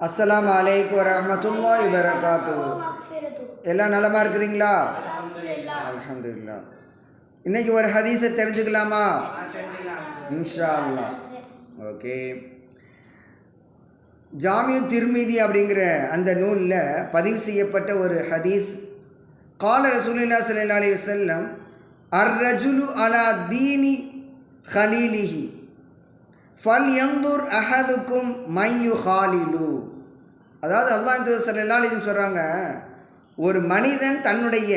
அஸ்ஸலாமு அலைக்கும் வரஹ்மத்துல்லாஹி வபரகாத்துஹு. எல்லாம் நலமாக இருக்கிறீங்களா? அல்ஹம்துலில்லாஹ். இன்னைக்கு ஒரு ஹதீஸை தெரிஞ்சுக்கலாமா? இன்ஷா அல்லாஹ். ஓகே. ஜாமியு திர்மிதி அப்படிங்கிற அந்த நூலில் பதிவு செய்யப்பட்ட ஒரு ஹதீஸ். கால ரசூலுல்லாஹி ஸல்லல்லாஹு அலைஹி வஸல்லம் அர்-ரஜுலு அலா தீனி ஹலீலிஹி ஃபல்யன்துர் அஹதுக்கும் மையு ஹாலிலு. அதாவது அல்லாஹ் ஸல்லல்லாஹு அலைஹி சொல்கிறாங்க, ஒரு மனிதன் தன்னுடைய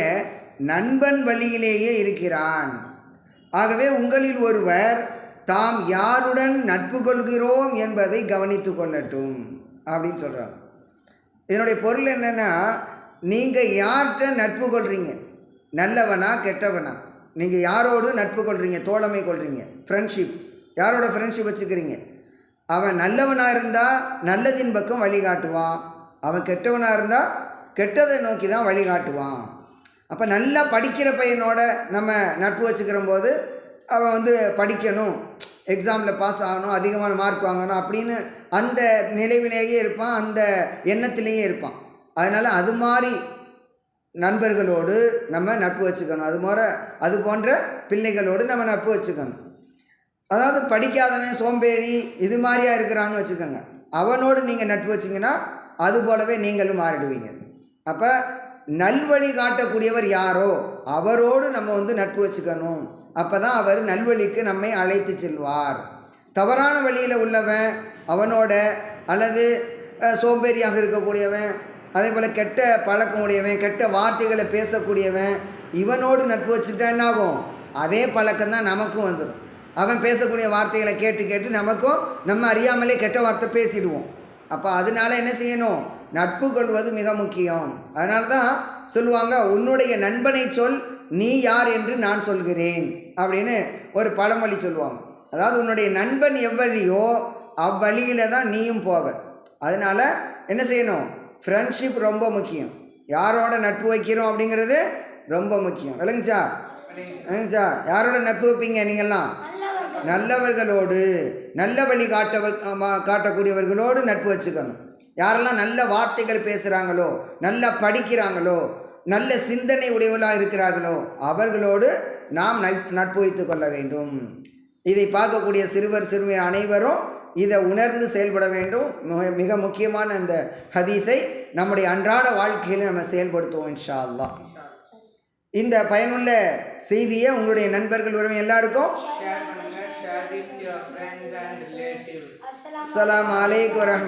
நண்பன் வழியிலேயே இருக்கிறான். ஆகவே உங்களில் ஒருவர் தாம் யாருடன் நட்பு கொள்கிறோம் என்பதை கவனித்து கொள்ளட்டும் அப்படின்னு சொல்கிறாங்க. இதனுடைய பொருள் என்னென்னா, நீங்கள் யார்கிட்ட நட்பு கொள்கிறீங்க, நல்லவனா கெட்டவனா, நீங்கள் யாரோடு நட்பு கொள்கிறீங்க, தோழமை கொள்கிறீங்க, ஃப்ரெண்ட்ஷிப், யாரோட ஃப்ரெண்ட்ஷிப் வச்சுக்கிறீங்க. அவன் நல்லவனாக இருந்தால் நல்லதின் பக்கம் வழிகாட்டுவான், அவன் கெட்டவனாக இருந்தால் கெட்டதை நோக்கி தான் வழிகாட்டுவான். அப்போ நல்லா படிக்கிற பையனோட நம்ம நட்பு வச்சுக்கிற போது அவன் படிக்கணும், எக்ஸாமில் பாஸ் ஆகணும், அதிகமான மார்க் வாங்கணும் அப்படின்னு அந்த நிலைவிலேயே இருப்பான், அந்த எண்ணத்திலேயே இருப்பான். அதனால் அது மாதிரி நண்பர்களோடு நம்ம நட்பு வச்சுக்கணும். அது போன்ற பிள்ளைகளோடு நம்ம நட்பு வச்சுக்கணும். அதாவது படிக்காதவன் சோம்பேறி இது மாதிரியாக இருக்கிறான்னு வச்சுக்கோங்க, அவனோடு நீங்கள் நட்பு வச்சிங்கன்னா அது போலவே நீங்களும் மாறிடுவீங்க. அப்போ நல்வழி காட்டக்கூடியவர் யாரோ அவரோடு நம்ம நட்பு வச்சுக்கணும். அப்போ தான் அவர் நல்வழிக்கு நம்மை அழைத்து செல்வார். தவறான வழியில் உள்ளவன் அவனோட, அல்லது சோம்பேறியாக இருக்கக்கூடியவன், அதே போல் கெட்ட பழக்கமுடையவன், கெட்ட வார்த்தைகளை பேசக்கூடியவன், இவனோடு நட்பு வச்சுட்டா என்ன ஆகும்? அதே பழக்கம்தான் நமக்கும் வந்துடும். அவன் பேசக்கூடிய வார்த்தைகளை கேட்டு கேட்டு நமக்கும் நம்ம அறியாமலே கெட்ட வார்த்தை பேசிடுவோம். அப்போ அதனால என்ன செய்யணும்? நட்பு கொள்வது மிக முக்கியம். அதனால தான் சொல்லுவாங்க, உன்னுடைய நண்பனை சொல், நீ யார் என்று நான் சொல்கிறேன் அப்படின்னு ஒரு பழமொழி சொல்லுவாங்க. அதாவது உன்னுடைய நண்பன் எவ்வழியோ அவ்வழியில் தான் நீயும் போவ. அதனால் என்ன செய்யணும்? ஃப்ரெண்ட்ஷிப் ரொம்ப முக்கியம். யாரோட நட்பு வைக்கிறோம் அப்படிங்கிறது ரொம்ப முக்கியம். விளங்குச்சா? யாரோட நட்பு வைப்பீங்க நீங்கள்லாம்? நல்லவர்களோடு, நல்ல வழி காட்டக்கூடியவர்களோடு நட்பு வச்சுக்கணும். யாரெல்லாம் நல்ல வார்த்தைகள் பேசுகிறாங்களோ, நல்லா படிக்கிறாங்களோ, நல்ல சிந்தனை உடையவர்களாக இருக்கிறார்களோ அவர்களோடு நாம் நட்பு வைத்து கொள்ள வேண்டும். இதை பார்க்கக்கூடிய சிறுவர் சிறுமியர் அனைவரும் இதை உணர்ந்து செயல்பட வேண்டும். மிக முக்கியமான இந்த ஹதீஸை நம்முடைய அன்றாட வாழ்க்கையில் நம்ம செயல்படுத்துவோம் இன்ஷா அல்லாஹ். இந்த பயனுள்ள செய்தியை உங்களுடைய நண்பர்கள் உறவு எல்லாருக்கும் அஸ்ஸலாமு அலைக்கும் வரஹ்மத்துல்லாஹி